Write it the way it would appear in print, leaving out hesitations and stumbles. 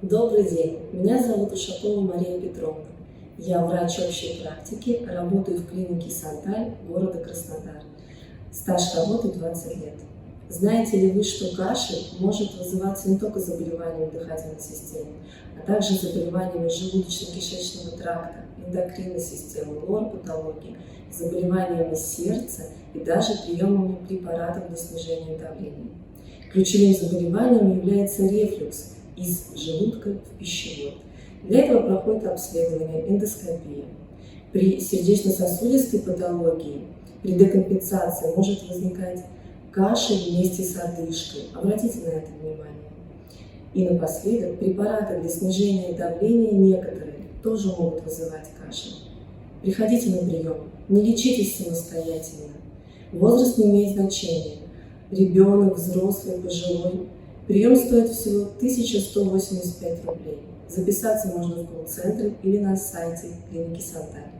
Добрый день, меня зовут Ушакова Мария Петровна. Я врач общей практики, работаю в клинике Санталь города Краснодар. Стаж работы 20 лет. Знаете ли вы, что кашель может вызываться не только заболеваниями дыхательной системы, а также заболеваниями желудочно-кишечного тракта, эндокринной системы, лор-патологии, заболеваниями сердца и даже приемами препаратов для снижения давления. Ключевым заболеванием является рефлюкс из желудка в пищевод. Для этого проходит обследование, эндоскопия. При сердечно-сосудистой патологии, при декомпенсации может возникать кашель вместе с одышкой. Обратите на это внимание. И напоследок, препараты для снижения давления некоторые тоже могут вызывать кашель. Приходите на прием, не лечитесь самостоятельно. Возраст не имеет значения. Ребенок, взрослый, пожилой. Прием стоит всего 1185 рублей. Записаться можно в колл-центре или на сайте клиники Санталь.